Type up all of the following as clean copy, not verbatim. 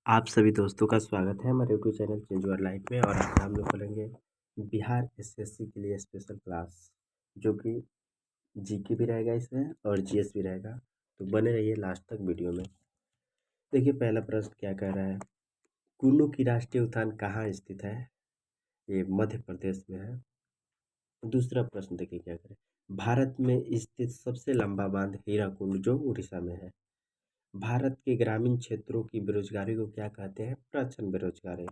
आप सभी दोस्तों का स्वागत है हमारे YouTube channel change your life में। और आज हम लोग करेंगे बिहार एसएससी के लिए स्पेशल क्लास, जो कि जीके भी रहेगा इसमें और जीएस भी रहेगा। तो बने रहिए लास्ट तक वीडियो में। देखिए, पहला प्रश्न क्या कह रहा है। कुल्लू की राष्ट्रीय उद्यान कहाँ स्थित है? ये मध्य प्रदेश में है। दूसरा प्रश्न देखिए क्या करें। भारत में स्थित सबसे लंबा बांध हीराकुंड, जो उड़ीसा में है। भारत के ग्रामीण क्षेत्रों की बेरोजगारी को क्या कहते हैं? प्रच्छन्न बेरोजगारी।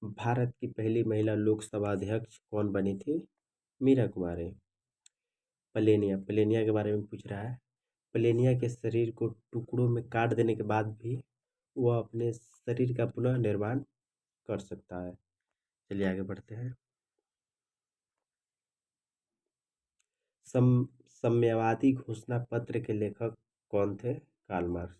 भारत की पहली महिला लोकसभा अध्यक्ष कौन बनी थी? मीरा कुमारी। प्लेनिया प्लेनिया के बारे में पूछ रहा है। प्लेनिया के शरीर को टुकड़ों में काट देने के बाद भी वह अपने शरीर का पुनः निर्माण कर सकता है। चलिए आगे बढ़ते हैं। साम्यवादी घोषणा पत्र के लेखक कौन थे? Karl Marx.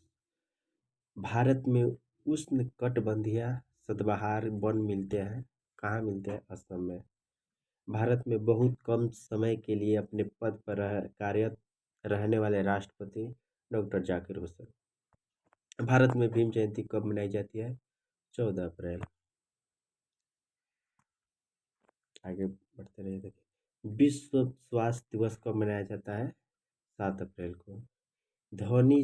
भारत में उष्ण कटिबंधीय सदाबहार वन मिलते हैं। कहाँ मिलते हैं? असम में। भारत में बहुत कम समय के लिए अपने पद पर कार्यरत रहने वाले राष्ट्रपति डॉक्टर जाकिर हुसैन। भारत में भीम जयंती कब मनाई जाती है? 14 अप्रैल। आगे बढ़ते रहिए। देखिए, विश्व स्वास्थ्य दिवस कब मनाया जाता है? 7 अप्रैल को। ध्वनि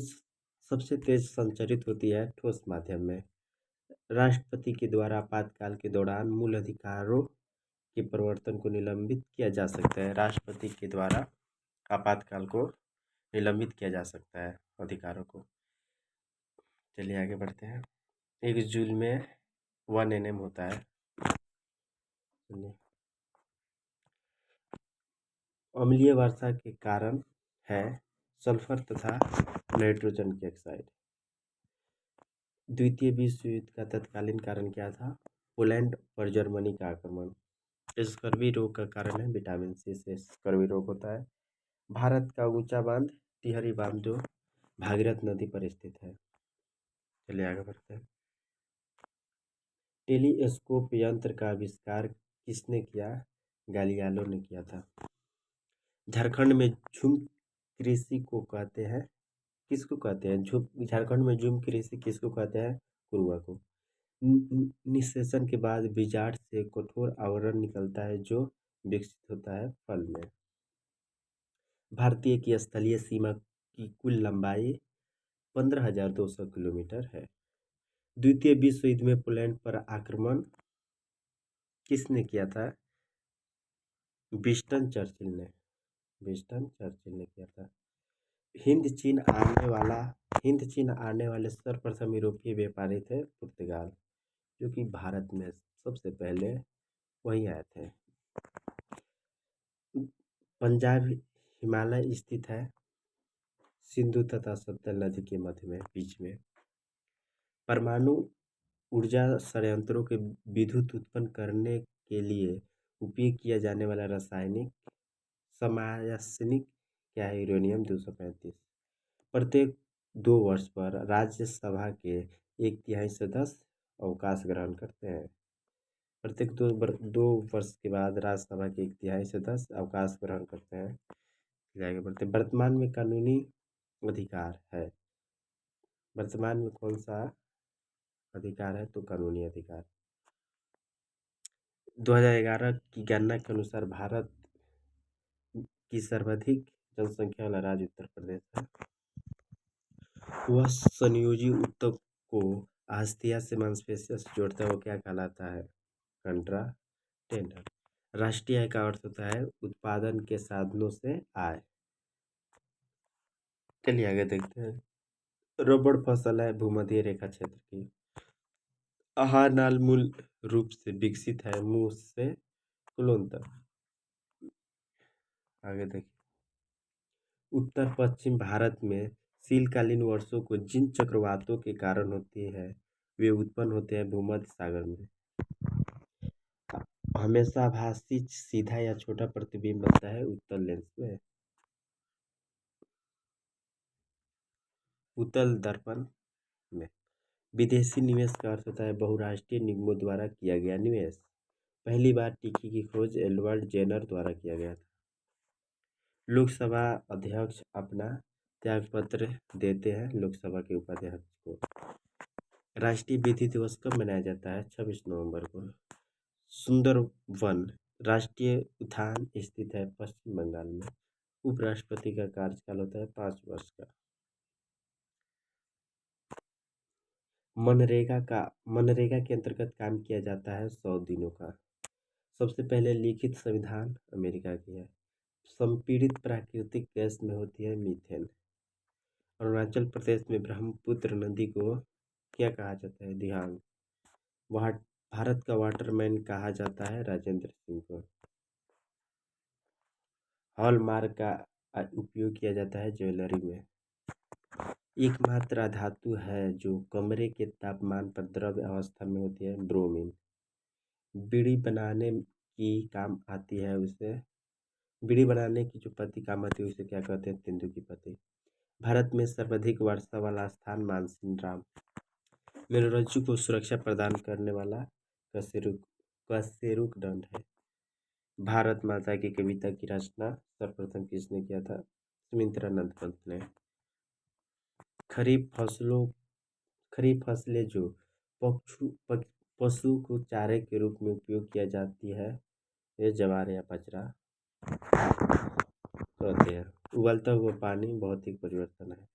सबसे तेज संचरित होती है ठोस माध्यम में। राष्ट्रपति के द्वारा आपातकाल के दौरान मूल अधिकारों के परिवर्तन को निलंबित किया जा सकता है। राष्ट्रपति के द्वारा आपातकाल को निलंबित किया जा सकता है अधिकारों को। चलिए आगे बढ़ते हैं। एक जूल में 1 nm होता है। चलिए, अम्लीय वर्षा के कारण है सल्फर तथा नाइट्रोजन की ऑक्साइड। द्वितीय विश्व युद्ध का तत्कालीन कारण क्या था? पोलैंड पर जर्मनी का आक्रमण। स्कर्वी रोग का कारण है विटामिन सी से स्कर्वी रोग होता है। भारत का ऊंचा बांध टिहरी बांध, जो भागीरथ नदी पर स्थित है। चलिए आगे बढ़ते हैं। टेलीस्कोप यंत्र का आविष्कार किसने किया? गैलीलियो ने किया था। झारखंड में झूम कृषि को कहते हैं? किसको कहते हैं? झारखंड में झूम कृषि किसको कहते हैं? कुरुआ को। निषेचन के बाद बीजांड से कठोर आवरण निकलता है, जो विकसित होता है फल में। भारतीय की स्थलीय सीमा की कुल लंबाई 15,200 किलोमीटर है। द्वितीय विश्व युद्ध में पोलैंड पर आक्रमण किसने किया था? विंस्टन चर्चिल ने किया था। हिंद चीन आने वाले सर्वप्रथम यूरोपीय व्यापारी थे पुर्तगाल, जो कि भारत में सबसे पहले वहीं आए थे। पंजाब हिमालय स्थित है सिंधु तथा सतलज नदी के मध्य में, बीच में। परमाणु ऊर्जा संयंत्रों के विद्युत उत्पन्न करने के लिए उपयोग किया जाने वाला रासायनिक समरासायनिक क्या है? यूरेनियम 235। प्रत्येक 2 वर्ष पर राज्यसभा के 1/3 सदस्य अवकाश ग्रहण करते हैं। प्रत्येक 2 वर्ष के बाद राज्यसभा के 1/3 सदस्य अवकाश ग्रहण करते हैं। आगे बढ़ते। वर्तमान में कानूनी अधिकार है। वर्तमान में कौन सा अधिकार है? तो कानूनी अधिकार। 2011 की गणना के अनुसार भारत की सर्वाधिक जनसंख्या वाला राज्य उत्तर प्रदेश है। वह संयोजी ऊतक को अस्थिया से मांसपेशियों से जोड़ता है, वो क्या कहलाता है? कंट्रा टेंडर। राष्ट्रीय आय का अर्थ होता है उत्पादन के साधनों से आय। चलिए आगे देखते हैं। रबड़ फसल है भूमध्य रेखा क्षेत्र की। आहार नाल मूल रूप से विकसित है मुंह से कुलों तक। आगे देखिए। उत्तर पश्चिम भारत में शीतकालीन वर्षों को जिन चक्रवातों के कारण होती है, वे उत्पन्न होते हैं भूमध्य सागर में। हमेशा आभासी सीधा या छोटा प्रतिबिंब बनता है उत्तल लेंस में। उत्तल दर्पण में। विदेशी निवेश का अर्थ होता है बहुराष्ट्रीय निगमों द्वारा किया गया निवेश। पहली बार टिकी की खोज एडवर्ड जेनर द्वारा किया गया था। लोकसभा अध्यक्ष अपना त्यागपत्र देते हैं लोकसभा के उपाध्यक्ष को। राष्ट्रीय विधि दिवस कब मनाया जाता है? 26 नवंबर को। सुंदरवन राष्ट्रीय उद्यान स्थित है पश्चिम बंगाल में। उपराष्ट्रपति का कार्यकाल होता है 5 वर्ष का। मनरेगा के अंतर्गत काम किया जाता है 100 दिनों का। सबसे पहले लिखित संविधान अमेरिका की है। संपीड़ित प्राकृतिक गैस में होती है मीथेन। अरुणाचल प्रदेश में ब्रह्मपुत्र नदी को क्या कहा जाता है? दिहांग। वहाँ भारत का वाटरमैन कहा जाता है राजेंद्र सिंह को। हॉलमार्क का उपयोग किया जाता है ज्वेलरी में। एकमात्र धातु है जो कमरे के तापमान पर द्रव अवस्था में होती है, ब्रोमीन। बीड़ी बनाने की काम आती है उसे बीड़ी बनाने की जो पत्ती काम आती है उसे क्या कहते हैं? तेंदू की पत्ती। भारत में सर्वाधिक वर्षा वाला स्थान मानसिंह। मेरुरज्जु को सुरक्षा प्रदान करने वाला कशेरुक दंड है। भारत माता की कविता की रचना सर्वप्रथम किसने किया था? सुमित्रानंद पंत ने। खरीफ फसलें जो पशु को चारे के रूप में उपयोग किया जाती है, ये ज्वार या बाजरा कहते हैं। उबलता हुआ पानी भौतिक परिवर्तन है।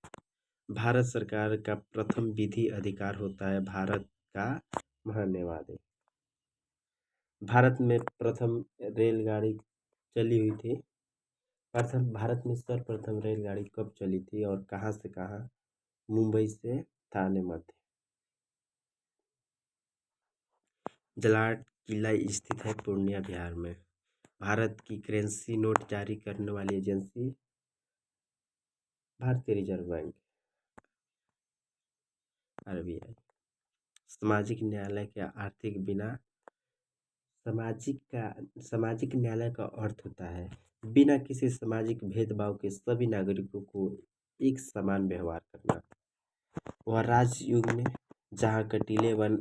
भारत सरकार का प्रथम विधि अधिकार होता है भारत का महान्यायवादी। भारत में प्रथम रेलगाड़ी चली हुई थी। भारत में सर्वप्रथम रेलगाड़ी कब चली थी और कहाँ से कहाँ? मुंबई से थाने मध्य। जलाट किला स्थित है पूर्णिया बिहार में। भारत की करेंसी नोट जारी करने वाली एजेंसी भारतीय रिजर्व बैंक, RBI। सामाजिक न्यायालय के आर्थिक बिना सामाजिक न्यायालय का अर्थ होता है बिना किसी सामाजिक भेदभाव के सभी नागरिकों को एक समान व्यवहार करना। वह राजयुग में जहाँ कटीले वन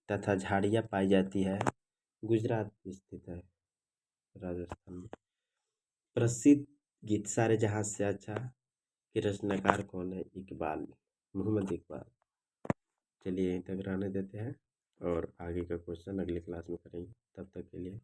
तथा झाड़ियाँ पाई जाती है, गुजरात में स्थित है, राजस्थान में। प्रसिद्ध गीत सारे जहाँ से अच्छा के रचनाकार कौन है? इकबाल, मोहम्मद इकबाल। चलिए यहीं तक रहने देते हैं और आगे का क्वेश्चन अगले क्लास में करेंगे। तब तक के लिए